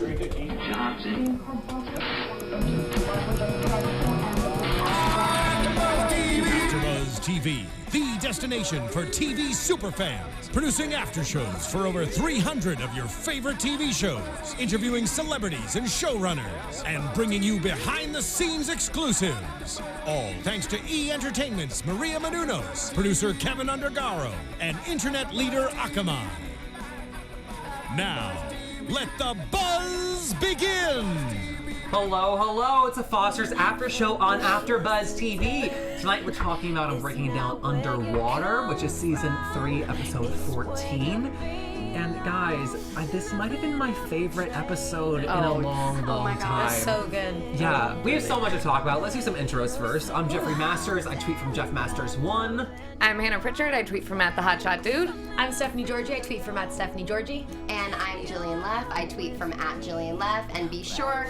AFTERBUZZ TV, the destination for TV superfans, producing aftershows for over 300 of your favorite TV shows, interviewing celebrities and showrunners, and bringing you behind-the-scenes exclusives. All thanks to E! Entertainment's Maria Menounos, producer Kevin Undergaro, and internet leader Akamai. Now, let the buzz begin! Hello, it's a Foster's After Show on AFTERBUZZ TV. Tonight we're talking about and breaking down Underwater, which is Season 3, Episode 14. And guys, this might have been my favorite episode in a long time. That's so good. Yeah, we have so much to talk about. Let's do some intros first. I'm Jeffrey Masters. I tweet from Jeff Masters1. I'm Hannah Prichard. I tweet from @TheHotShotDude. I'm Stephanie Giorgi. I tweet from @Stephanie Giorgi. And I'm Jillian Leff. I tweet from @Jillian Leff. And be sure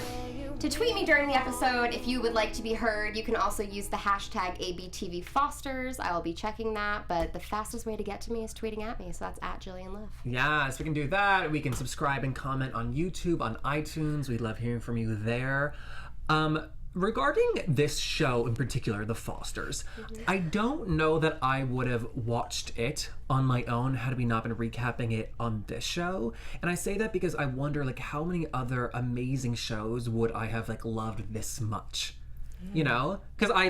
to tweet me during the episode if you would like to be heard. You can also use the hashtag ABTVFosters. I will be checking that, but the fastest way to get to me is tweeting at me, so that's @Jillian Leff. Yes, we can do that. We can subscribe and comment on YouTube, on iTunes. We love hearing from you there. Regarding this show in particular, The Fosters, I don't know that I would have watched it on my own had we not been recapping it on this show. And I say that because I wonder, like, how many other amazing shows would I have, like, loved this much? You know? Because I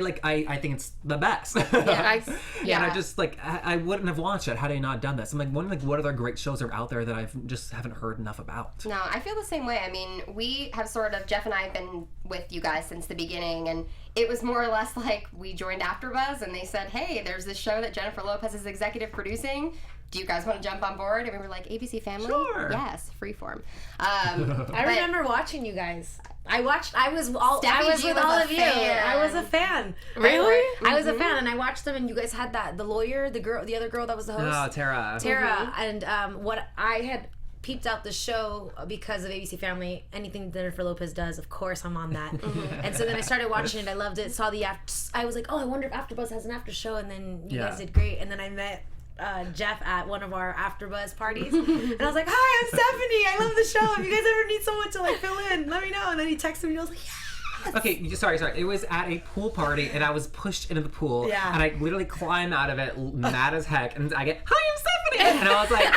think it's the best. Yeah. And I just, like, I wouldn't have watched it had I not done this. I'm like, wondering, like, what other great shows are out there that I just haven't heard enough about? No, I feel the same way. I mean, we have Jeff and I have been with you guys since the beginning, and it was more or less like we joined AfterBuzz, and they said, hey, there's this show that Jennifer Lopez is executive producing. Do you guys want to jump on board? And we were like, ABC Family? Sure. Yes, freeform. I remember watching you guys. I was with all G of was you. a fan. I was a fan. Really? I was a fan, and I watched them, and you guys had the lawyer, the other girl that was the host. Oh, Tara. And what I had peeped out the show because of ABC Family. Anything Jennifer Lopez does, of course, I'm on that. And so then I started watching it. I loved it. Saw I was like, oh, I wonder if AfterBuzz has an after show. And then you guys did great. And then I met Jeff at one of our AfterBuzz parties, and I was like, "Hi, I'm Stephanie. I love the show. If you guys ever need someone to like fill in, let me know." And then he texted me, and I was like, "Yes." Okay, sorry. It was at a pool party, and I was pushed into the pool, and I literally climb out of it, mad as heck, and I get, "Hi, I'm Stephanie," and I was like,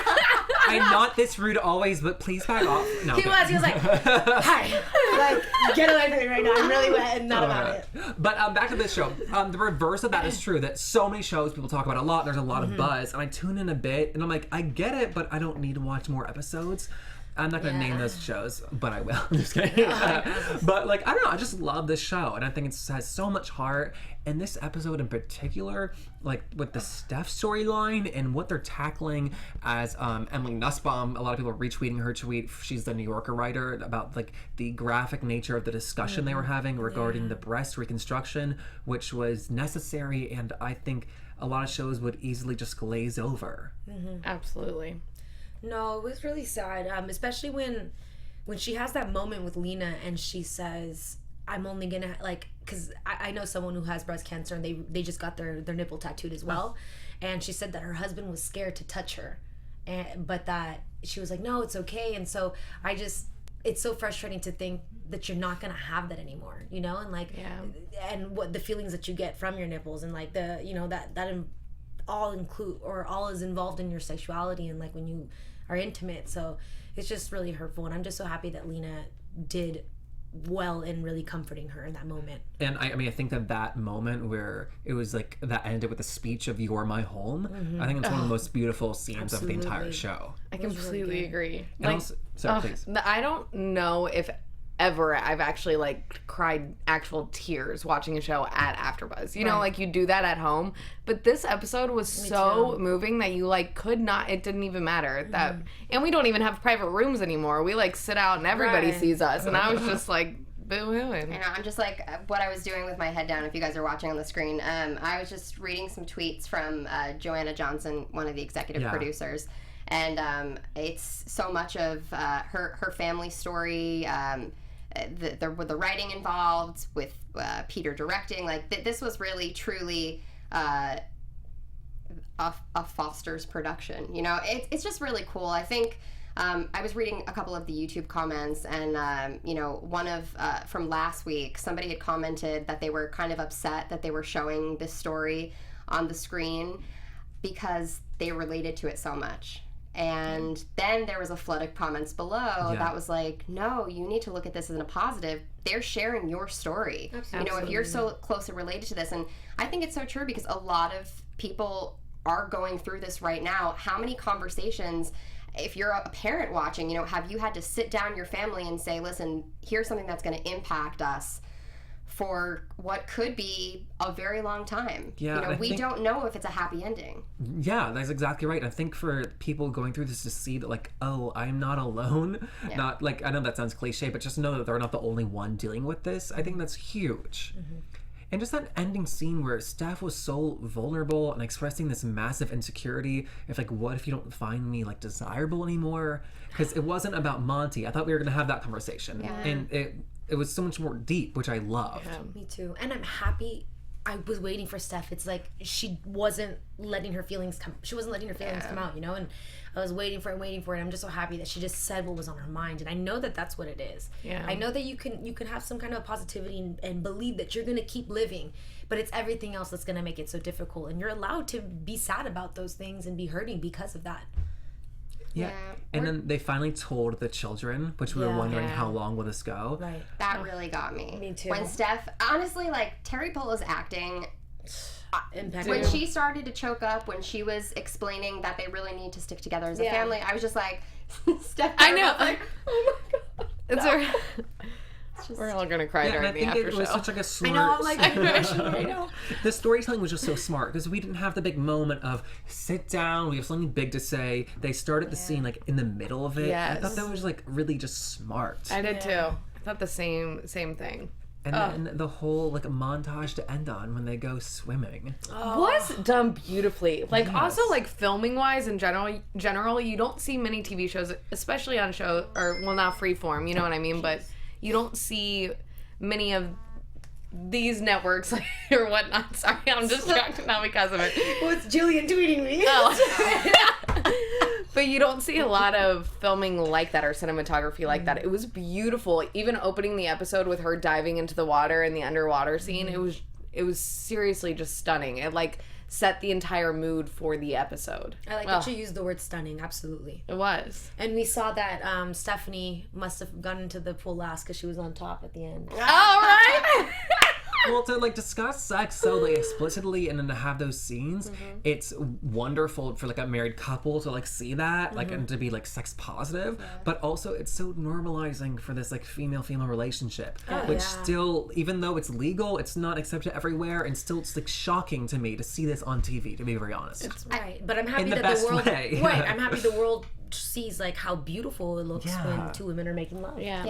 "I'm not this rude always, but please back off." No, he was like, "Hi," like, get away from me right now. I'm really wet and not about it. But back to this show. The reverse of that is true. That so many shows people talk about a lot. There's a lot of buzz, and I tune in a bit, and I'm like, I get it, but I don't need to watch more episodes. I'm not going to name those shows, but I will. I'm just kidding. But, like, I don't know. I just love this show, and I think it has so much heart. And this episode in particular, like, with the Steph storyline and what they're tackling as Emily Nussbaum, a lot of people are retweeting her tweet. She's the New Yorker writer, about, like, the graphic nature of the discussion they were having regarding the breast reconstruction, which was necessary, and I think a lot of shows would easily just glaze over. Absolutely. No, it was really sad, especially when she has that moment with Lena and she says, I'm only gonna, like, because I know someone who has breast cancer and they just got their nipple tattooed as well, and she said that her husband was scared to touch her, but that she was like, no, it's okay. And so it's so frustrating to think that you're not gonna have that anymore, you know, and like, and what the feelings that you get from your nipples, and like the, you know, that all is involved in your sexuality and like when you are intimate. So it's just really hurtful, and I'm just so happy that Lena did well in really comforting her in that moment. And I mean, I think that moment where it was like that ended with a speech of "You're my home," I think it's one of the most beautiful scenes of the entire show. I completely agree. And also, sorry, please. I don't know if ever I've actually like cried actual tears watching a show at AfterBuzz. You know, like you do that at home, but this episode was so moving that you like could not. It didn't even matter that, and we don't even have private rooms anymore. We like sit out and everybody sees us, and I was just like boo-hooing. I know, I'm just like what I was doing with my head down. If you guys are watching on the screen, I was just reading some tweets from Joanna Johnson, one of the executive producers. And it's so much of her family story, the writing involved with Peter directing. Like this was really truly a Foster's production. You know, it's just really cool. I think I was reading a couple of the YouTube comments, and you know, one of from last week, somebody had commented that they were kind of upset that they were showing this story on the screen because they related to it so much. And then there was a flood of comments below that was like, no, you need to look at this as a positive. They're sharing your story. Absolutely. You know, if you're so closely related to this. And I think it's so true because a lot of people are going through this right now. How many conversations, if you're a parent watching, you know, have you had to sit down your family and say, listen, here's something that's going to impact us for what could be a very long time. Yeah, you know, we don't know if it's a happy ending. Yeah, that's exactly right. I think for people going through this to see that, like, oh, I'm not alone. Yeah. Not like, I know that sounds cliche, but just know that they're not the only one dealing with this. I think that's huge. And just that ending scene where Steph was so vulnerable and expressing this massive insecurity of like, what if you don't find me like desirable anymore? Because it wasn't about Monty. I thought we were gonna have that conversation, and it was so much more deep, which I loved. Yeah, me too. And I'm happy. I was waiting for Steph. It's like she wasn't letting her feelings come. She wasn't letting her feelings come out, you know. And I was waiting for it. And I'm just so happy that she just said what was on her mind. And I know that that's what it is. Yeah. I know that you can have some kind of positivity and believe that you're gonna keep living, but it's everything else that's gonna make it so difficult. And you're allowed to be sad about those things and be hurting because of that. Yeah. And then they finally told the children, which we were wondering how long will this go. Right. That really got me. Me too. When Steph, honestly, like, Teri Polo's acting, when she started to choke up, when she was explaining that they really need to stick together as a family, I was just like, Steph, I know. Like, oh my God. It's we're all gonna cry during the after show. It was such like a smart. I know. I'm like, I know. The storytelling was just so smart because we didn't have the big moment of sit down. We have something big to say. They started the scene like in the middle of it. Yes. I thought that was like really just smart. I did too. I thought the same thing. And then the whole like montage to end on when they go swimming was done beautifully. Like also like filming wise in general, you don't see many TV shows, especially on not Freeform. You know what I mean? But you don't see many of these networks or whatnot. Sorry, I'm distracted now because of it. Well, it's Jillian tweeting me. But you don't see a lot of filming like that or cinematography like that. It was beautiful. Even opening the episode with her diving into the water in the underwater scene, it was seriously just stunning. It like set the entire mood for the episode. I like that you used the word stunning. Absolutely. It was. And we saw that Stephanie must have gone into the pool last because she was on top at the end. All right. Well, to like discuss sex so like explicitly and then to have those scenes, it's wonderful for like a married couple to like see that, like and to be like sex positive, but also it's so normalizing for this like female relationship, which still, even though it's legal, it's not accepted everywhere, and still it's like shocking to me to see this on TV, to be very honest. It's right, but I'm happy in the that best the world. way. Right, I'm happy the world sees like how beautiful it looks when two women are making love. Yeah,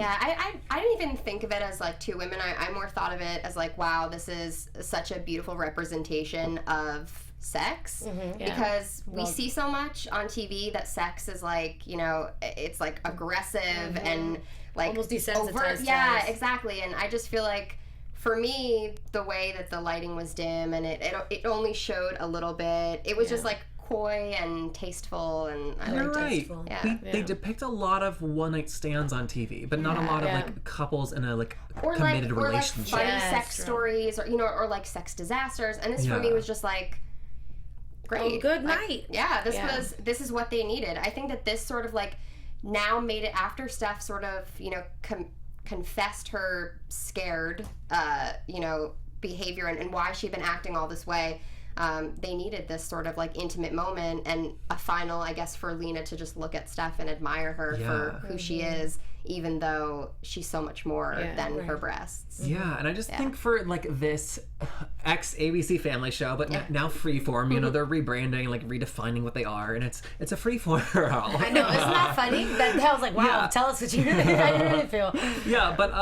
I didn't even think of it as like two women. I more thought of it as like, wow, this is such a beautiful representation of sex, because we see so much on TV that sex is like, you know, it's like aggressive and like almost desensitized. Overt. Yeah, exactly. And I just feel like for me, the way that the lighting was dim and it only showed a little bit, it was just like coy and tasteful, and I You're liked right. tasteful. Yeah. They depict a lot of one night stands on TV, but not a lot of like couples in a like committed relationship. Or like funny sex stories, or you know, or like sex disasters. And this for me was just like great. Oh, good night. This is what they needed. I think that this sort of like now made it after Steph sort of, you know, confessed her scared you know, behavior and why she'd been acting all this way. They needed this sort of like intimate moment and a final, I guess, for Lena to just look at Steph and admire her for who she is, even though she's so much more than her breasts. Yeah, and I just think for like this ex-ABC family show, but now Freeform, you know, they're rebranding, like redefining what they are, and it's a Freeform. I know, isn't that funny? That was like, wow, tell us what you really feel. Yeah, but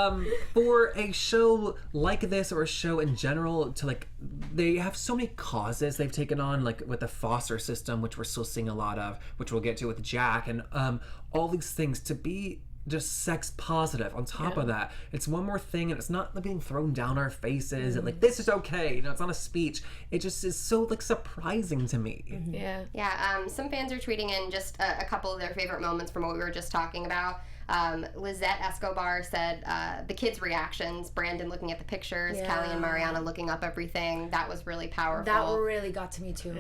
for a show like this, or a show in general, to like, they have so many causes they've taken on, like with the foster system, which we're still seeing a lot of, which we'll get to with Jack, and all these things, to be just sex positive on top of that. It's one more thing, and it's not like being thrown down our faces and like, this is okay. You know, it's not a speech. It just is so like surprising to me. Yeah, some fans are tweeting in just a couple of their favorite moments from what we were just talking about. Lizette Escobar said the kids' reactions, Brandon looking at the pictures, Callie and Mariana looking up everything, that was really powerful. That really got to me too.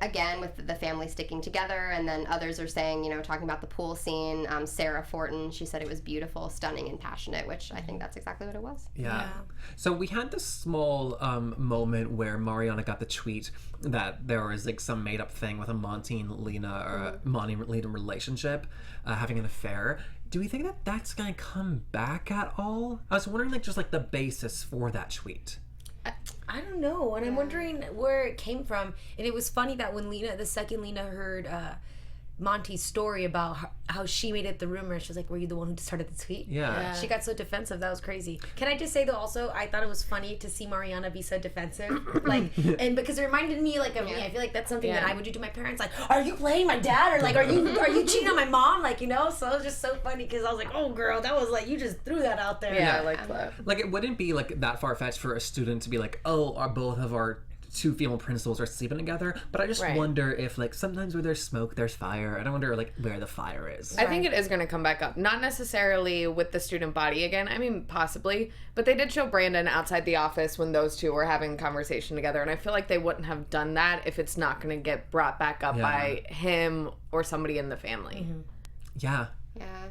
Again, with the family sticking together, and then others are saying, you know, talking about the pool scene, Sarah Fortin, she said it was beautiful, stunning, and passionate, which I think that's exactly what it was. Yeah. So we had this small moment where Mariana got the tweet that there was like some made up thing with a Monty and Lena, or a Monty and Lena relationship, having an affair. Do we think that that's gonna come back at all? I was wondering, like, just like the basis for that tweet. I don't know, and I'm wondering where it came from. And it was funny that when the second Lena heard Monty's story about how she made it the rumor, she was like, were you the one who started the tweet? She got so defensive. That was crazy. Can I just say though, also, I thought it was funny to see Mariana be so defensive, like, and because it reminded me like of me. I feel like that's something that I would do to my parents, like, are you playing my dad, or like, are you cheating on my mom, like, you know? So it was just so funny because I was like, oh girl, that was like, you just threw that out there. I like that. Like, it wouldn't be like that far-fetched for a student to be like, oh, both of our two female principals are sleeping together, but I just wonder if, like, sometimes where there's smoke, there's fire. I don't wonder, like, where the fire is. I think it is going to come back up. Not necessarily with the student body again. I mean, possibly. But they did show Brandon outside the office when those two were having a conversation together, and I feel like they wouldn't have done that if it's not going to get brought back up by him or somebody in the family. Yeah.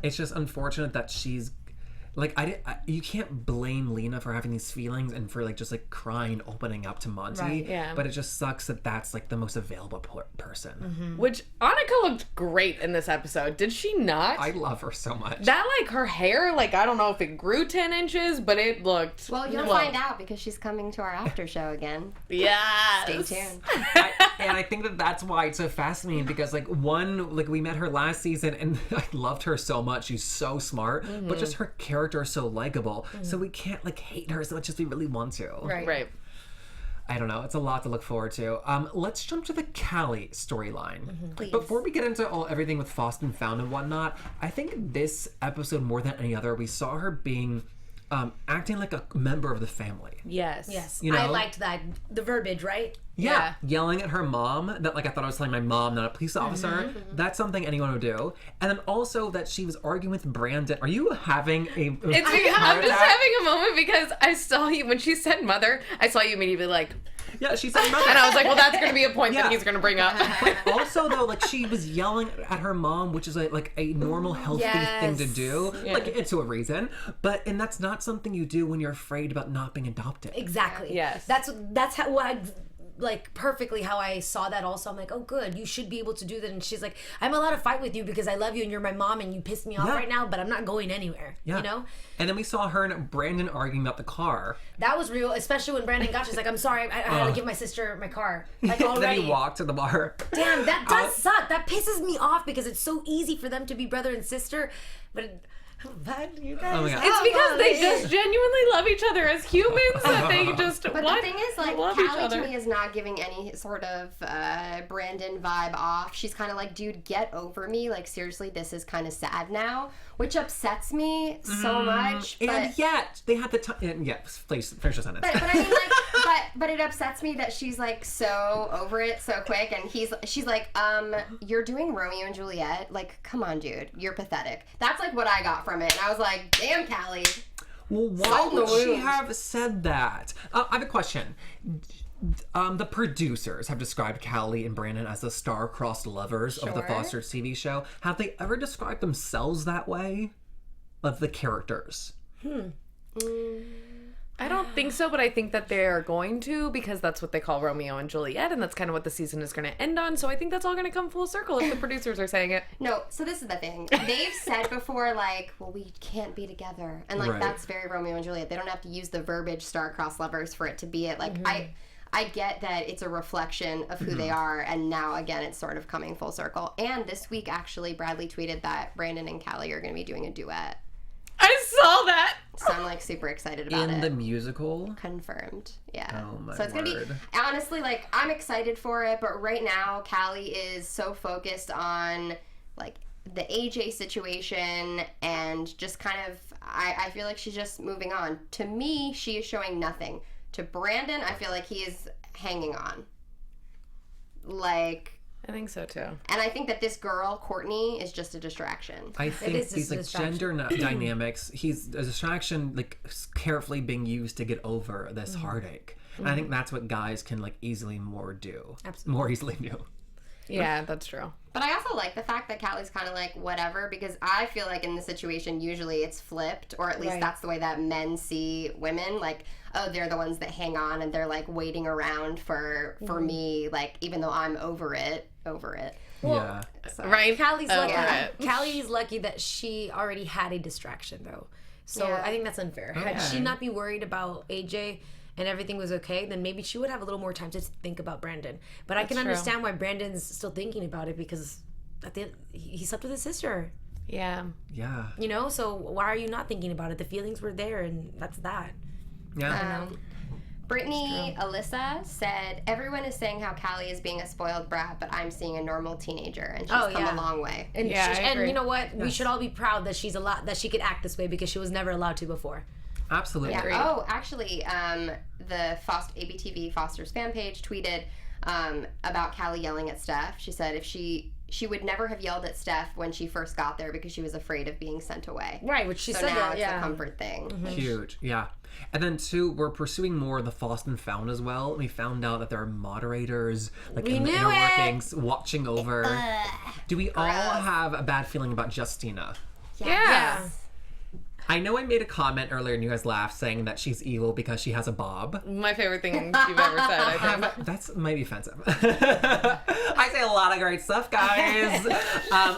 It's just unfortunate that she's... Like, you can't blame Lena for having these feelings and for, like, just, like, crying, opening up to Monty. But it just sucks that that's, like, the most available person. Which, Annika looked great in this episode. Did she not? I love her so much. That, like, her hair, like, I don't know if it grew 10 inches, but it looked... Well, you'll find out because she's coming to our after show again. Yes. Stay tuned. And I think that that's why it's so fascinating, because, like, we met her last season and I loved her so much. She's so smart, but just her character is so likable, so we can't, like, hate her as much as we really want to. Right. I don't know. It's a lot to look forward to. Let's jump to the Callie storyline. Please. Before we get into everything with Lost and Found and whatnot, I think this episode, more than any other, we saw her being acting like a member of the family. Yes. You know? I liked that. The verbiage, right? Yeah. Yelling at her mom, that, like, I thought I was telling my mom, not a police officer. That's something anyone would do. And then also that she was arguing with Brandon. Are you having a I'm just having a moment because I saw you, when she said mother, I saw you immediately like... Yeah, she said mother. And I was like, well, that's going to be a point that he's going to bring up. But also, though, like, she was yelling at her mom, which is like a normal, healthy thing to do. Like, it's to a reason. And that's not something you do when you're afraid about not being adopted. Exactly. Yes. That's how I... like perfectly how I saw that also. I'm like, oh good, you should be able to do that. And she's like, I'm allowed to fight with you because I love you and you're my mom and you pissed me off right now, but I'm not going anywhere. You know? And then we saw her and Brandon arguing about the car. That was real, especially when Brandon got, she's like, I'm sorry, I had to give my sister my car. Like, already. Then he walked to the bar. Damn, that does suck. That pisses me off because it's so easy for them to be brother and sister, but you guys. Oh my God. It's because they just genuinely love each other as humans that they just But the thing is, like, love each Callie other. to me is not giving any sort of Brandon vibe off. She's kind of like, dude, get over me. Like, seriously, this is kind of sad now, which upsets me so much. But, And yet, they had the time. Yeah, please, finish the sentence. but I mean, like, but it upsets me that she's, like, so over it so quick. And she's like, you're doing Romeo and Juliet. Like, come on, dude. You're pathetic. That's, like, what I got from it. And I was like, damn, Callie. Well, why would she have said that? I have a question. The producers have described Callie and Brandon as the star-crossed lovers of the Foster's TV show. Have they ever described themselves that way? Of the characters? I don't think so, but I think that they're going to, because that's what they call Romeo and Juliet, and that's kind of what the season is going to end on. So I think that's all going to come full circle if the producers are saying it. No, so this is the thing. They've said before, like, well, we can't be together. And, like, that's very Romeo and Juliet. They don't have to use the verbiage star-crossed lovers for it to be it. Like, I get that it's a reflection of who they are, and now, again, it's sort of coming full circle. And this week, actually, Bradley tweeted that Brandon and Callie are going to be doing a duet. I saw that. So I'm, like, super excited about it. In the musical? Confirmed. Yeah. Oh, my So it's going to be, honestly, like, I'm excited for it, but right now, Callie is so focused on, like, the AJ situation and just kind of, I feel like she's just moving on. To me, she is showing nothing. To Brandon, I feel like he is hanging on. Like... I think so too. And I think that this girl, Courtney, is just a distraction. I think these like gender dynamics, he's a distraction, like carefully being used to get over this heartache. And I think that's what guys can like easily more easily do. Yeah, that's true. But I also like the fact that Callie's kind of like, whatever, because I feel like in this situation, usually it's flipped, or at least that's the way that men see women. Like, oh, they're the ones that hang on and they're like waiting around for me, like, even though I'm over it. Well, yeah. So. Right? Callie's lucky that she already had a distraction, though. So I think that's unfair. Had she not be worried about AJ and everything was okay, then maybe she would have a little more time to think about Brandon. But I can understand why Brandon's still thinking about it, because at the end, he slept with his sister. Yeah. Yeah. You know, so why are you not thinking about it? The feelings were there, and that's that. Yeah. Brittany Alyssa said, everyone is saying how Callie is being a spoiled brat, but I'm seeing a normal teenager, and she's come a long way. And, and you know what? We should all be proud that she's that she could act this way, because she was never allowed to before. Absolutely. Yeah. Oh, actually, the ABTV Foster's fan page tweeted about Callie yelling at Steph. She said if she would never have yelled at Steph when she first got there because she was afraid of being sent away. Right, which she said now that, it's a comfort thing. Huge, yeah. And then, too, we're pursuing more of the Lost and Found as well. We found out that there are moderators, like in the inner workings, watching over. Do we all have a bad feeling about Justina? Yeah. I know I made a comment earlier and you guys laughed saying that she's evil because she has a bob. My favorite thing you've ever said, I think. That might be offensive. I say a lot of great stuff, guys.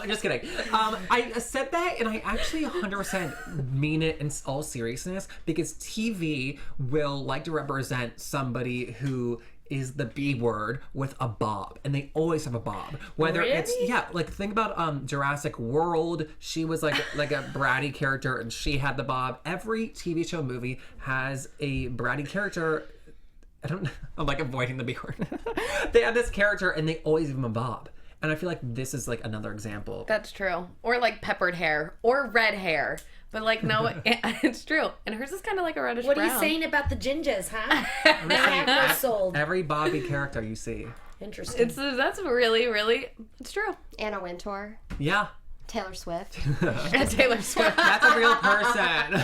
Just kidding. I said that and I actually 100% mean it in all seriousness, because TV will like to represent somebody who is the B word with a bob, and they always have a bob. Whether it's like think about Jurassic World, she was like a bratty character and she had the bob. Every TV show movie has a bratty character. I'm like avoiding the B word. They have this character and they always give them a bob. And I feel like this is like another example. That's true. Or like peppered hair or red hair. But like, no, it's true. And hers is kind of like a reddish brown. What are you saying about the gingers, huh? They have no soul. Every Bobby character you see. Interesting. That's really, really, it's true. Anna Wintour. Yeah. Taylor Swift. And Taylor Swift. That's a real person.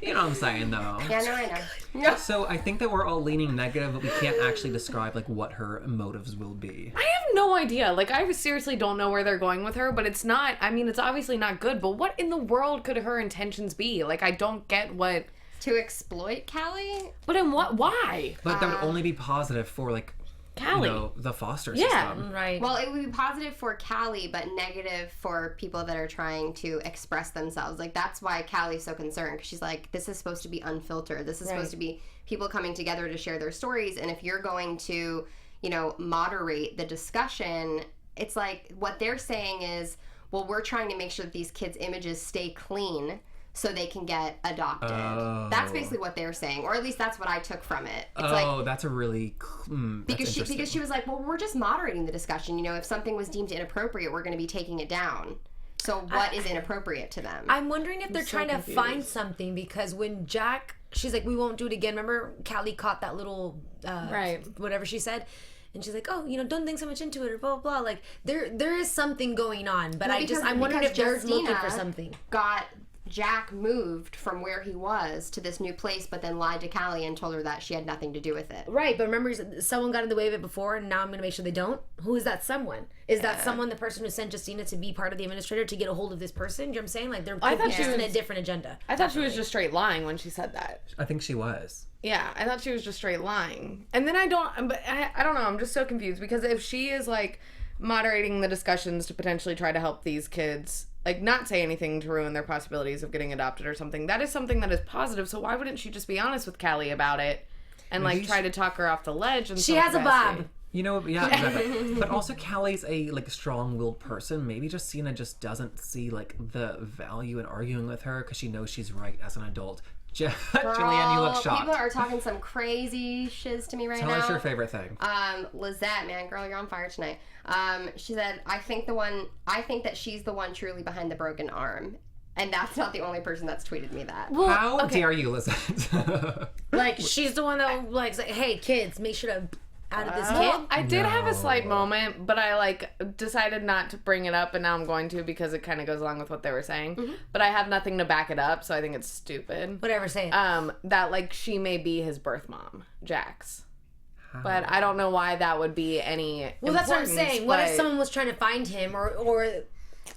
You know what I'm saying, though. Yeah, no, I know. So I think that we're all leaning negative, but we can't actually describe like what her motives will be. I have no idea. Like, I seriously don't know where they're going with her, but it's not, I mean, it's obviously not good, but what in the world could her intentions be? Like, I don't get what... To exploit Callie? But in what? Why? But that would only be positive for like Callie. You know, the foster system. Right. Well, it would be positive for Callie, but negative for people that are trying to express themselves. Like, that's why Callie's so concerned, because she's like, this is supposed to be unfiltered. This is supposed to be people coming together to share their stories. And if you're going to, you know, moderate the discussion, it's like what they're saying is, well, we're trying to make sure that these kids' images stay clean so they can get adopted. Oh. That's basically what they're saying, or at least that's what I took from it. It's that's a really because she was like, well, we're just moderating the discussion. You know, if something was deemed inappropriate, we're going to be taking it down. So what is inappropriate to them? I'm wondering if they're trying to find something, because when Jack, she's like, we won't do it again. Remember, Callie caught that little whatever she said. And she's like, oh, you know, don't think so much into it, or blah, blah, blah. Like, there is something going on. But I'm wondering if they're looking for something. Jack moved from where he was to this new place, but then lied to Callie and told her that she had nothing to do with it. Right, but remember, someone got in the way of it before, and now I'm going to make sure they don't? Who is that someone? Is that someone the person who sent Justina to be part of the administrator to get a hold of this person? You know what I'm saying? Like, they're just in a different agenda. I thought she was just straight lying when she said that. I think she was. Yeah, I thought she was just straight lying. And then I don't know, I'm just so confused, because if she is, like, moderating the discussions to potentially try to help these kids, like, not say anything to ruin their possibilities of getting adopted or something, that is something that is positive. So why wouldn't she just be honest with Callie about it and, like, try to talk her off the ledge? And she has a bob. You know, yeah, exactly. But also Callie's a like strong-willed person. Maybe Justina just doesn't see like the value in arguing with her because she knows she's right as an adult. Jillian, you look shocked. People are talking some crazy shiz to me right now. Tell us your favorite thing. Lizette, man, girl, you're on fire tonight. She said, I think that she's the one truly behind the broken arm. And that's not the only person that's tweeted me that. Well, How dare you, Lizette? like, she's the one that like, hey, kids, make sure to out of this kid. Well, I did have a slight moment, but I like decided not to bring it up, and now I'm going to because it kind of goes along with what they were saying. Mm-hmm. But I have nothing to back it up, so I think it's stupid. Whatever, say it. That like she may be his birth mom, Jax. But I don't know why that would be any. Well, that's what I'm saying. What if someone was trying to find him, or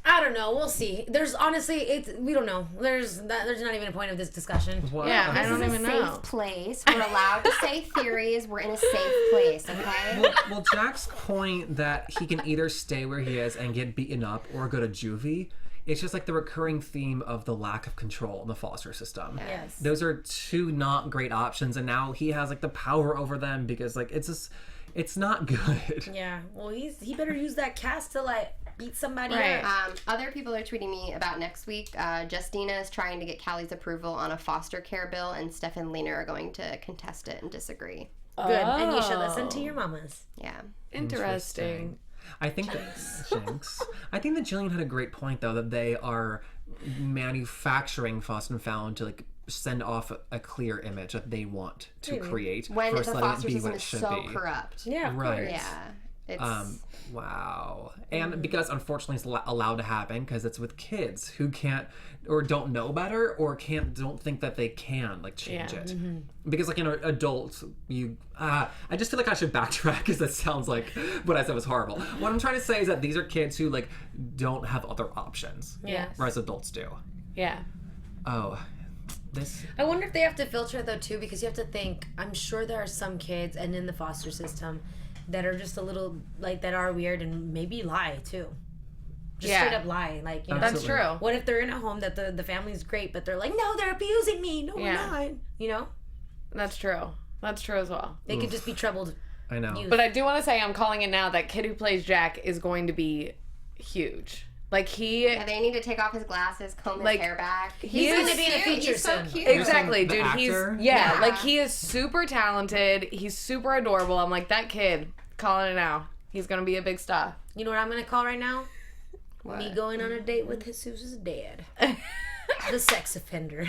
I don't know. We'll see. There's honestly, we don't know. There's not even a point of this discussion. What? Yeah, I don't even know. This is a safe place. We're allowed to say theories. We're in a safe place, okay? Well, Jack's point that he can either stay where he is and get beaten up or go to juvie, it's just like the recurring theme of the lack of control in the foster system. Yes. Those are two not great options, and now he has like the power over them because like it's not good. Yeah. Well, he better use that cast to like beat somebody Right. up. Other people are tweeting me about next week. Justina is trying to get Callie's approval on a foster care bill, and Steph and Lena are going to contest it and disagree. Good. And you should listen to your mamas. Yeah. Interesting. I think that I think that Jillian had a great point though, that they are manufacturing Foster and Fallon to like send off a clear image that they want to create When the versus letting foster it be system what it is should so be. corrupt. Yeah, of Right. course. Yeah. It's Wow. And because unfortunately it's allowed to happen because it's with kids who can't or don't know better or don't think that they can like change it. Mm-hmm. Because like, you know, adults, I just feel like I should backtrack because that sounds like what I said was horrible. What I'm trying to say is that these are kids who like don't have other options. Yeah. Whereas adults do. Yeah. Oh. This. I wonder if they have to filter it though too, because you have to think, I'm sure there are some kids and in the foster system that are just a little like that are weird and maybe lie too. Just straight up lie. Like, you know, That's true. What if they're in a home that the family's great, but they're like, no, they're abusing me. No, we're not. You know? That's true. That's true as well. They could just be troubled. I know. youth. But I do want to say, I'm calling it now, that kid who plays Jack is going to be huge. Like Yeah, they need to take off his glasses, comb his hair back. He's is going to be in a feature He's so soon. cute. Exactly, The dude. actor? Yeah, like he is super talented. He's super adorable. I'm like, that kid, calling it now. He's gonna be a big star. You know what I'm going to call right now? What? Me going on a date with Jesus' dad. The sex offender.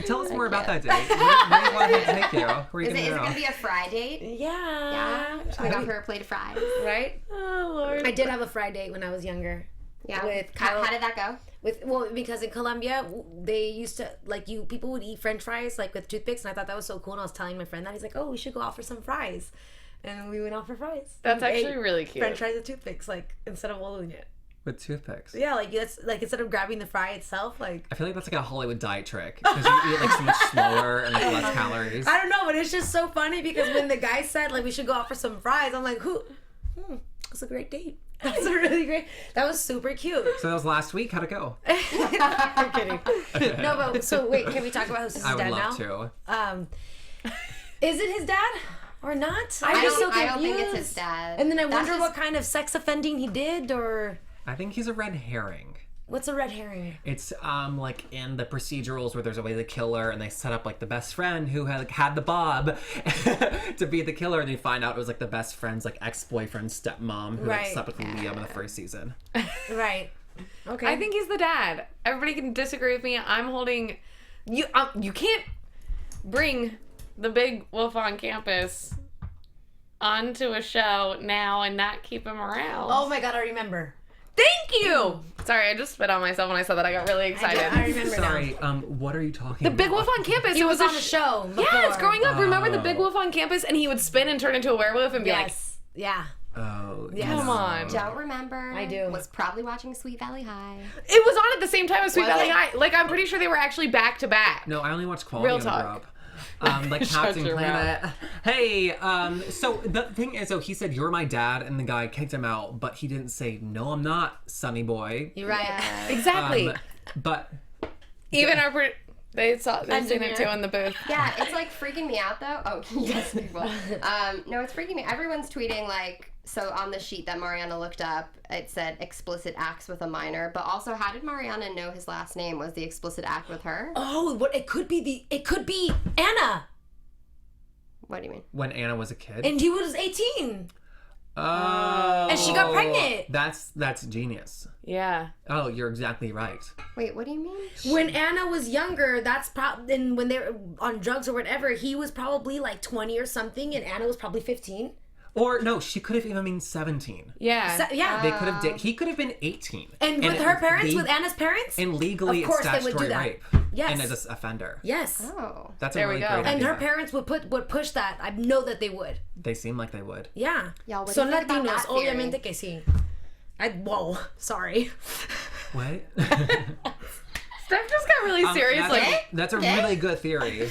Tell us more about that date. Where do you want him to take you? Where are you Is it going to going to be a fry date? Yeah. Should we go for a plate of fries? Right? Oh Lord. I did have a fry date when I was younger. Yeah. With how Kyle. did that go? Because in Colombia they used to people would eat French fries like with toothpicks, and I thought that was so cool. And I was telling my friend that he's like, "Oh, we should go out for some fries," and we went out for fries. That's We actually ate really cute. French fries with toothpicks, like instead of holding it. With toothpicks. Yeah, like that's like instead of grabbing the fry itself, like I feel like that's like a Hollywood diet trick because you eat like so much slower and like less calories. I don't know, but it's just so funny because when the guy said like we should go out for some fries, I'm like, that's a great date. That's a really great. That was super cute. So that was last week. How'd it go? I'm kidding. No, but so wait, can we talk about who's his I would dad love now? to. Is it his dad or not? I just so don't think it's confused. his dad. And then I That's wonder just- what kind of sex offending he did, or I think he's a red herring. what's a red herring? It's like in the procedurals where there's always a killer and they set up like the best friend who had the bob to be the killer, and you find out it was like the best friend's like ex-boyfriend stepmom who like Right. slept with Liam in the first season. Right. Okay. I think he's the dad. Everybody can disagree with me. I'm holding you. You can't bring the big wolf on campus onto a show now and not keep him around. Oh my god, I remember. Thank you. Sorry, I just spit on myself when I said that. I got really excited. I remember now. Sorry, what are you talking The about? Big Wolf on Campus. He it was a on the show. Yes, before. growing up, remember the Big Oh. Wolf on Campus, and he would spin and turn into a werewolf and be like, Yes. Yeah. Oh, Yes. "Come on." Don't remember. I do. Was probably watching Sweet Valley High. It was on at the same time as Sweet Was Valley it? High. Like, I'm pretty sure they were actually back to back. No, I only watched Quality Real when I grew talk. up. Like Shut Captain your Planet. Hey, so the thing is, he said, "You're my dad," and the guy kicked him out, but he didn't say, "No, I'm not, Sonny boy." You're right. Exactly. But Even They've seen it too in the booth. Yeah, it's like freaking me out though. Oh, yes, people. No, it's freaking me. Everyone's tweeting like, so on the sheet that Mariana looked up, it said explicit acts with a minor, but also how did Mariana know his last name? Was the explicit act with her? Oh, what it could be Anna. What do you mean? When Anna was a kid? And he was 18. Oh. And she got pregnant. That's genius. Yeah. Oh, you're exactly right. Wait, what do you mean? When Anna was younger, and when they were on drugs or whatever, he was probably like 20 or something, and Anna was probably 15. Or no, she could have even been 17. Yeah. Yeah. They could have. He could have been 18. And with her parents, with Anna's parents, and legally, of course it's they would do statutory that. rape. Yes. And as an offender. Yes. Oh. That's There a we really go. great And idea. her parents would push that. I know that they would. They seem like they would. Yeah. Y'all, what do Son you think about latinos, that theory? obviamente que sí. Whoa, sorry. What? Steph just got really serious. That's a really good theory.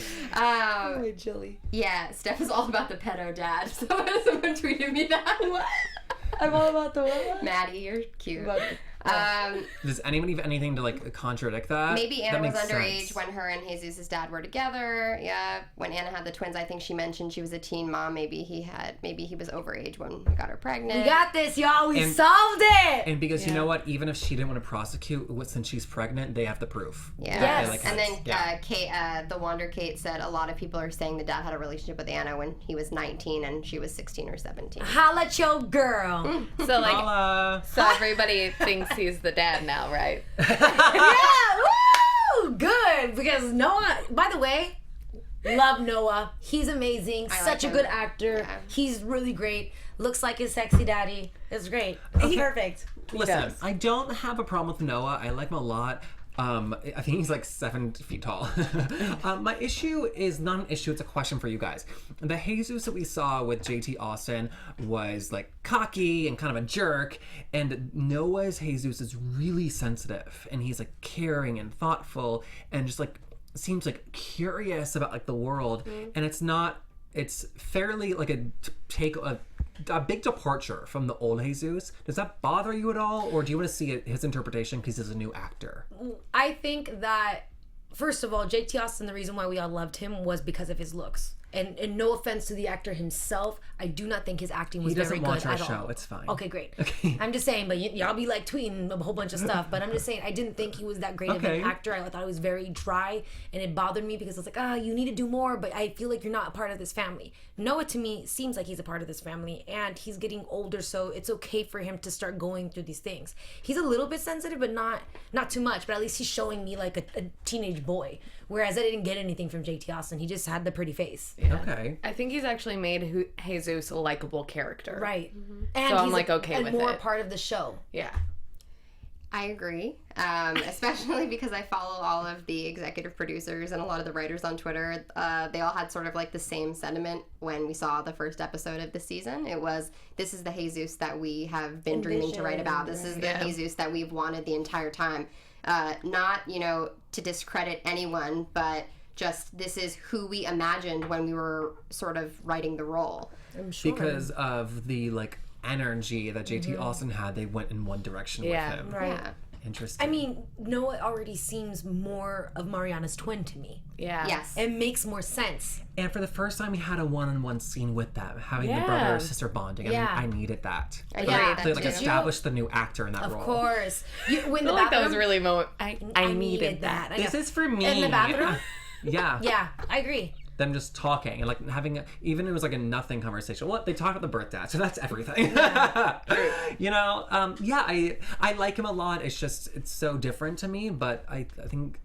Wait, Jilly. Yeah, Steph is all about the pedo dad. Someone tweeted me that. What? I'm all about the what? Maddie, you're cute. Does anyone have anything to like contradict that? Maybe Anna That was makes underage sense. when her and Jesus' dad were together. Yeah, when Anna had the twins, I think she mentioned she was a teen mom. Maybe he was overage when he got her pregnant. We got this, y'all. We And- solved it. And because you know what, even if she didn't want to prosecute, since she's pregnant, they have the proof. Yeah. Yes. Like, And then yeah. Kate, the Wonder Kate said a lot of people are saying the dad had a relationship with Anna when he was 19 and she was 16 or 17. Holla at your girl. So like, Holla. so everybody thinks he's the dad now, right? Yeah, woo! Good, because Noah, by the way, love Noah. He's amazing. Such a him. good actor. Yeah. He's really great. Looks like his sexy daddy. It's great. He's perfect. Listen, does. I don't have a problem with Noah. I like him a lot. I think he's like 7 feet tall. My issue is not an issue, it's a question for you guys. The Jesus that we saw with JT Austin was like cocky and kind of a jerk, and Noah's Jesus is really sensitive, and he's like caring and thoughtful and just like seems like curious about like the world. And it's fairly like a big departure from the old Jesus. Does that bother you at all, or do you want to see his interpretation because he's a new actor? I think that, first of all, JT Austin, the reason why we all loved him was because of his looks. And no offense to the actor himself, I do not think his acting was very He good doesn't watch at our all. show. It's fine. Okay, great. Okay. I'm just saying, but y'all be like tweeting a whole bunch of stuff. But I'm just saying, I didn't think he was that great of Okay. an actor. I thought it was very dry, and it bothered me because I was like, you need to do more. But I feel like you're not a part of this family. Noah, to me, seems like he's a part of this family, and he's getting older, so it's okay for him to start going through these things. He's a little bit sensitive, but not too much. But at least he's showing me like a teenage boy. Whereas I didn't get anything from JT Austin. He just had the pretty face. Okay. I think he's actually made Jesus a likable character. Right. And So I'm, he's like, okay with more it. part of the show. Yeah. I agree, especially because I follow all of the executive producers and a lot of the writers on Twitter. They all had sort of like the same sentiment when we saw the first episode of the season. It was, this is the Jesus that we have been dreaming to write about. This is the Jesus that we've wanted the entire time. Not, to discredit anyone, but just this is who we imagined when we were sort of writing the role. I'm sure. Because of the like energy that JT Austin had, they went in one direction with him. Right. Yeah. Interesting. I mean, Noah already seems more of Mariana's twin to me. Yeah. Yes. It makes more sense. And for the first time, we had a one-on-one scene with them, having the Yeah. brother sister bonding. Yeah. I needed that. I Yeah. agree To with like that too. establish the new actor in that Of role. course. When I the feel like that was bathroom- really I needed that. I This know. is for me. In the bathroom? Yeah. Yeah, I agree. Them just talking and like having even it was like a nothing conversation. Well, they talked about the birth dad, so that's everything. I like him a lot. It's just it's so different to me, but I think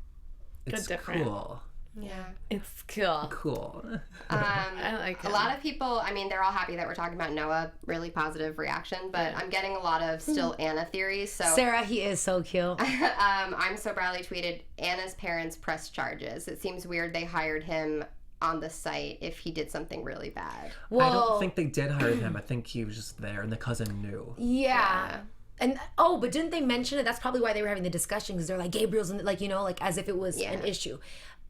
it's different. cool. Yeah. It's cool. Cool. I like A him. lot of people, I mean, they're all happy that we're talking about Noah, really positive reaction, but I'm getting a lot of still Anna theories. So Sarah, he is so cute. I'm So Bradley tweeted, Anna's parents pressed charges. It seems weird they hired him on the site if he did something really bad. Well, I don't think they did hire him. I think he was just there and the cousin knew. Yeah. And but didn't they mention it? That's probably why they were having the discussion, because they're like Gabriel's and like as if it was an issue.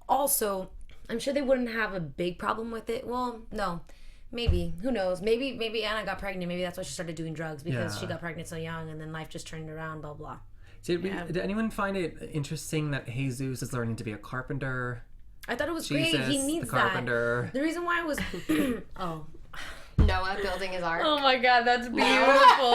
Also, I'm sure they wouldn't have a big problem with it. Well, no. Maybe. Who knows? Maybe Anna got pregnant. Maybe that's why she started doing drugs, because she got pregnant so young and then life just turned around, blah blah. Did anyone find it interesting that Jesus is learning to be a carpenter? I thought it was Jesus, great. He needs the carpenter. that. The reason why I was Noah building his ark. Oh my god, that's beautiful.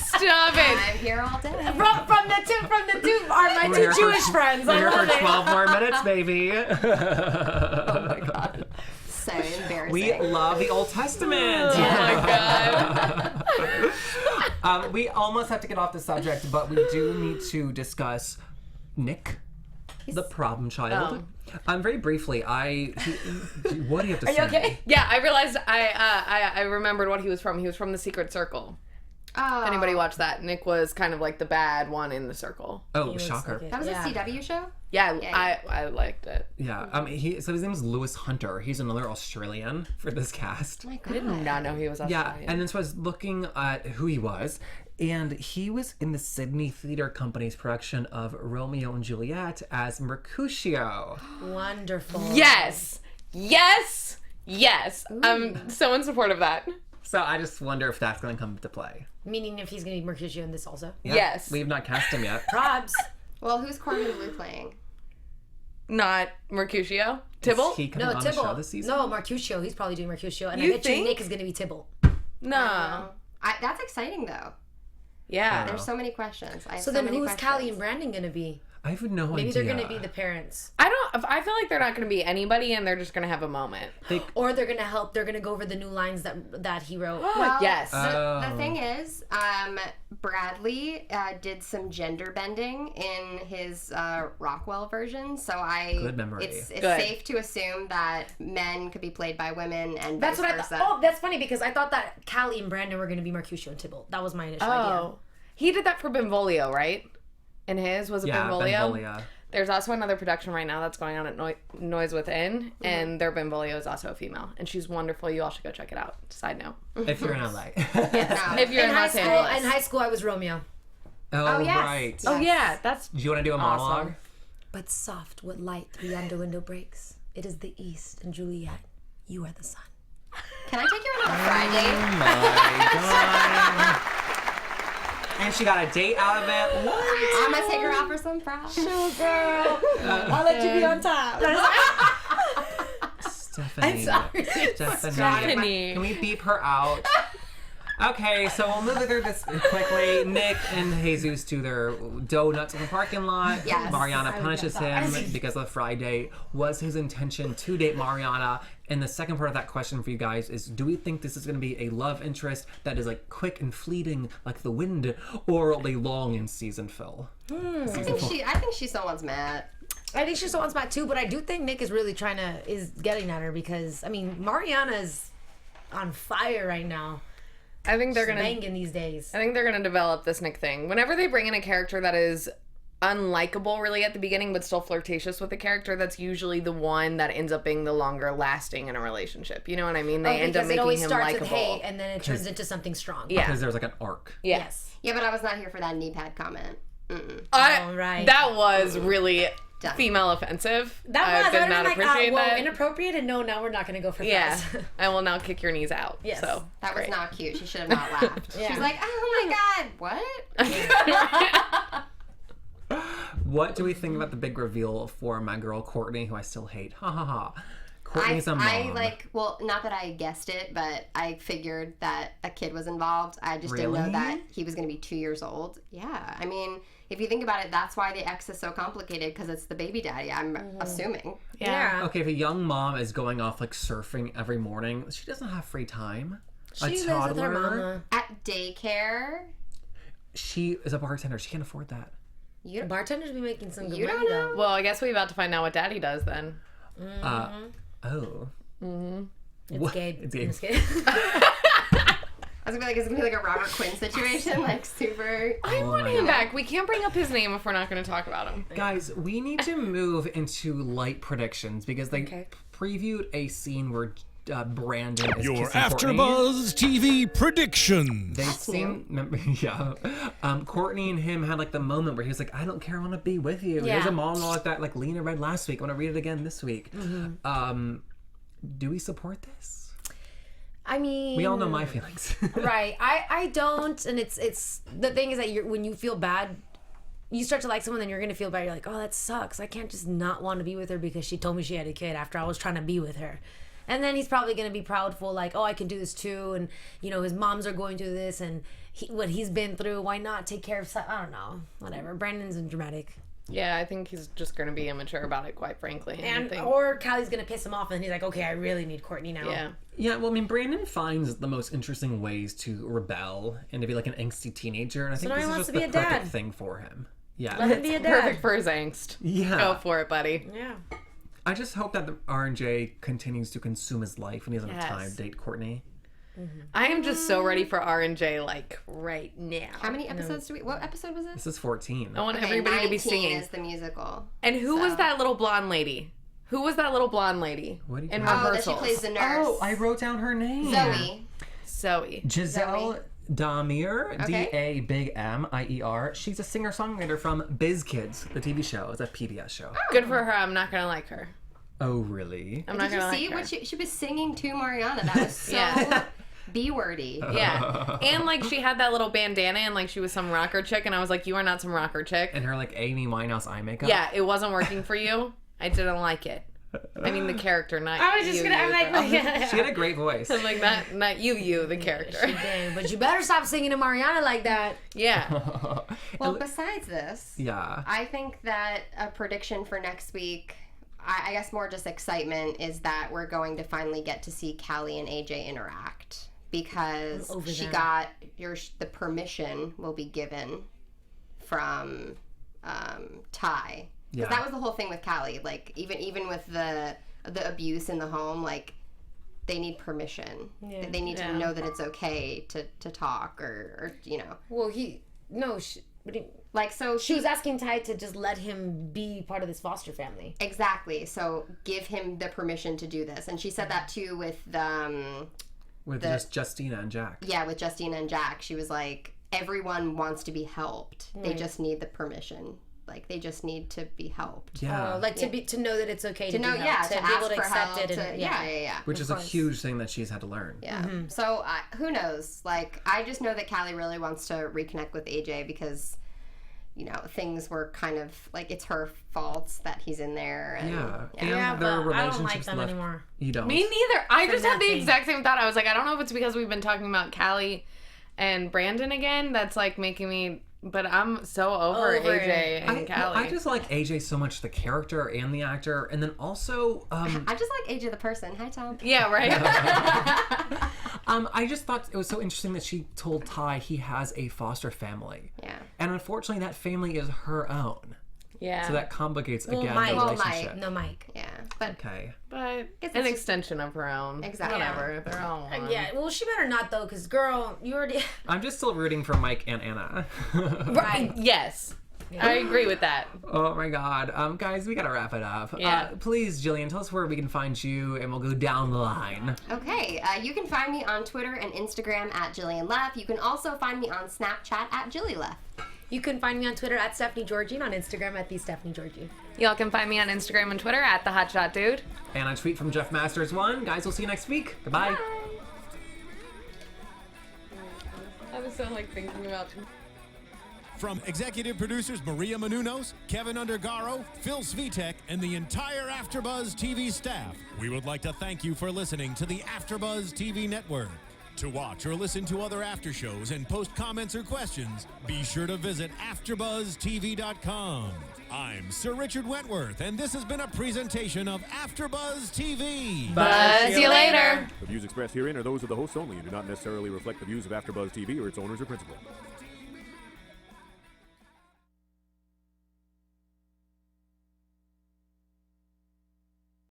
Stop it. I'm here all day. from the two my two Jewish friends. We're I here love for it. 12 more minutes, baby. Oh my god. So embarrassing. We love the Old Testament. Oh my god. We almost have to get off the subject, but we do need to discuss Nick, the problem child. Very briefly, what do you have to say? Are you okay? Yeah, I realized I remembered what he was from. He was from The Secret Circle. Oh. If anybody watched that, Nick was kind of like the bad one in The Circle. Oh, shocker. That was a CW show? Yeah, I liked it. Yeah, so his name is Lewis Hunter. He's another Australian for this cast. Oh my I god. did not know he was Australian. Yeah, and then so I was looking at who he was, and he was in the Sydney Theatre Company's production of Romeo and Juliet as Mercutio. Wonderful. Yes. I'm so in support of that. So I just wonder if that's going to come into play. Meaning if he's gonna be Mercutio in this also. Yeah, Yes. We have not cast him yet. Probs. Well, who's Corbin Blue playing? Not Mercutio. Tybalt? Is he coming No, on the show Tybalt. this season? No, Mercutio. He's probably doing Mercutio, and You I bet you think? Nick is gonna be Tybalt. No. That's exciting though. Yeah. There's so many questions. I have So then many who's questions. Callie and Brandon gonna be? I have no Maybe idea. they're gonna be the parents. I feel like they're not going to be anybody and they're just going to have a moment. Or they're gonna help. They're gonna go over the new lines that he wrote. Well, Yes. The thing is, Bradley did some gender bending in his Rockwell version, so Good memory. It's Good. safe to assume that men could be played by women and That's vice what I versa. thought. Oh, that's funny because I thought that Callie and Brandon were gonna be Mercutio and Tybalt. That was my initial idea. He did that for Benvolio, right? And his was it Benvolio? Benvolio. There's also another production right now that's going on at Noise Within, and their Benvolio is also a female, and she's wonderful. You all should go check it out. Side note. If you're in LA. If you're in high Los school, Angeles. in high school, I was Romeo. Oh, yes. right. Oh yeah, that's Do you want to do a awesome. monologue? But soft, what light through yonder window breaks. It is the east, and Juliet, you are the sun. Can I take you on a Friday? Oh my god. And she got a date out of it. What? I'm gonna take her out for some fries. Girl, I'll let you be on top. Stephanie. I'm sorry. Stephanie. Can we beep her out? Okay, so we'll move through this quickly. Nick and Jesus do their donuts in the parking lot. Yes. Mariana punishes him because of the Friday. Was his intention to date Mariana? And the second part of that question for you guys is, do we think this is going to be a love interest that is like quick and fleeting like the wind, or a long in season fill? I think she still wants Matt. I think she still wants Matt too, but I do think Nick is really is getting at her because, I mean, Mariana's on fire right now. I think they're She's gonna banging these days. I think they're gonna develop this Nick thing. Whenever they bring in a character that is unlikable really at the beginning but still flirtatious with the character, that's usually the one that ends up being the longer lasting in a relationship. You know what I mean? They end up Because it always making him starts likable. with hate and then it turns into something strong. Yeah. Because there's like an arc. Yeah. Yes. Yeah, but I was not here for that knee pad comment. All right. That was really Done. female offensive. That was. I did not appreciate that. Inappropriate, and no, now we're not going to go for Yeah. fries. I will now kick your knees out. Yes. So That was great. not cute. She should have not laughed. Yeah. She was like, oh my god, what? What do we think about the big reveal for my girl Courtney, who I still hate? Ha ha ha. Courtney's a mom. Well, not that I guessed it, but I figured that a kid was involved. I just didn't Really? know that he was going to be 2 years old. Yeah. I mean, if you think about it, that's why the ex is so complicated, because it's the baby daddy, I'm assuming. Yeah. Okay, if a young mom is going off like surfing every morning, she doesn't have free time. She lives with her mama. At daycare, She is a bartender. She can't afford that. you Bartenders be making some good You money, don't though. Well, I guess we're about to find out what Daddy does then. Oh. It's Gabe. It's Gabe. I'm just kidding. I was gonna be like, it's gonna be like a Robert Quinn situation, like super. I want him back. We can't bring up his name if we're not going to talk about him. Guys, we need to move into light predictions because they Okay. previewed a scene where Brandon is Your kissing Courtney. AfterBuzz TV predictions. They seem, yeah. Courtney and him had like the moment where he was like, "I don't care, I want to be with you." Yeah. There's a monologue that like Lena read last week. I want to read it again this week. Do we support this? I mean, We all know my feelings. right. I don't, and it's the thing is that when you feel bad you start to like someone, then you're gonna feel bad. You're like, oh, that sucks. I can't just not want to be with her because she told me she had a kid after I was trying to be with her. And then he's probably gonna be proudful, like, oh, I can do this too, and his moms are going through this, and what he's been through. Why not take care of? I don't know, whatever. Brandon's dramatic. Yeah, I think he's just gonna be immature about it, quite frankly. Or Callie's gonna piss him off, and he's like, okay, I really need Courtney now. Yeah. Yeah, well, I mean, Brandon finds the most interesting ways to rebel and to be like an angsty teenager, and I think now this he is wants just to be the a perfect dad. thing for him. Yeah. Let him be a dad. Perfect for his angst. Yeah. Go for it, buddy. Yeah. I just hope that the R&J continues to consume his life and he doesn't have time to date Courtney. I am just so ready for R&J, like, right now. How many episodes what episode was this? This is 14. I want everybody to be 19 singing. is the musical. And who was that little blonde lady? What do you Oh, in that rehearsals? she plays the nurse. Oh, I wrote down her name. Zoe. Giselle Damier, Okay. Dameier. She's a singer-songwriter from Biz Kids, the TV show. It's a PBS show. Good for her. I'm not gonna like her. Oh, really? I'm Did not you gonna see like her. what she was singing to Mariana? That was so Yeah. B-wordy. Yeah. And like she had that little bandana and like she was some rocker chick and I was like, you are not some rocker chick. And her like Amy Winehouse eye makeup. Yeah, it wasn't working for you. I didn't like it. I mean the character, not I was just gonna. I'm like, She had a great voice. I'm like not you, the character. She did, but you better stop singing to Mariana like that. Yeah. Well, besides this, Yeah. I think that a prediction for next week, I guess more just excitement, is that we're going to finally get to see Callie and AJ interact because she got the permission will be given from Ty. Yeah. That was the whole thing with Callie. Like even with the abuse in the home, like they need permission. Yeah. They need to know that it's okay to talk or Well, she was asking Ty to just let him be part of this foster family. Exactly. So give him the permission to do this. And she said that too with just Justina and Jack. Yeah, with Justina and Jack. She was like, everyone wants to be helped. They just need the permission. Like they just need to be helped. Yeah. To know that it's okay to know, be helped, to be able to for accept help, it. Yeah. Which is a huge thing that she's had to learn. Yeah. So who knows? Like I just know that Callie really wants to reconnect with AJ because things were kind of like it's her fault that he's in there. And, and their but I don't like relationships them anymore. You don't. Me neither. I just had the nothing. exact same thought. I was like, I don't know if it's because we've been talking about Callie and Brandon again that's like making me, but I'm so over AJ and Callie. I just like AJ so much, the character and the actor, and then also I just like AJ the person. Hi, Tom. Yeah, right. I just thought it was so interesting that she told Ty he has a foster family. Yeah. And unfortunately that family is her own. Yeah. So that complicates again Mike. the relationship. Mike. Yeah. But Okay. But It's an just- extension of her own. Exactly. Whatever. They're all one. Yeah, well, she better not though, because girl, you already. I'm just still rooting for Mike and Anna. Right. Yes. I agree with that. Oh my god. Guys, we gotta wrap it up. Yeah. Please, Jillian, tell us where we can find you and we'll go down the line. okay, you can find me on Twitter and Instagram at Jillian Leff. You can also find me on Snapchat at Jilly Leff. You can find me on Twitter at Stephanie Giorgi and on Instagram at the Stephanie Giorgi. Y'all can find me on Instagram and Twitter at the Hotshot Dude. And a tweet from Jeff Masters 1. Guys, we'll see you next week. Goodbye. I was so thinking about. From executive producers Maria Menounos, Kevin Undergaro, Phil Svitek, and the entire AfterBuzz TV staff, we would like to thank you for listening to the AfterBuzz TV network. To watch or listen to other after shows and post comments or questions, be sure to visit AfterBuzzTV.com. I'm Sir Richard Wentworth, and this has been a presentation of AfterBuzz TV. Buzz you later. The views expressed herein are those of the hosts only and do not necessarily reflect the views of AfterBuzz TV or its owners or principals.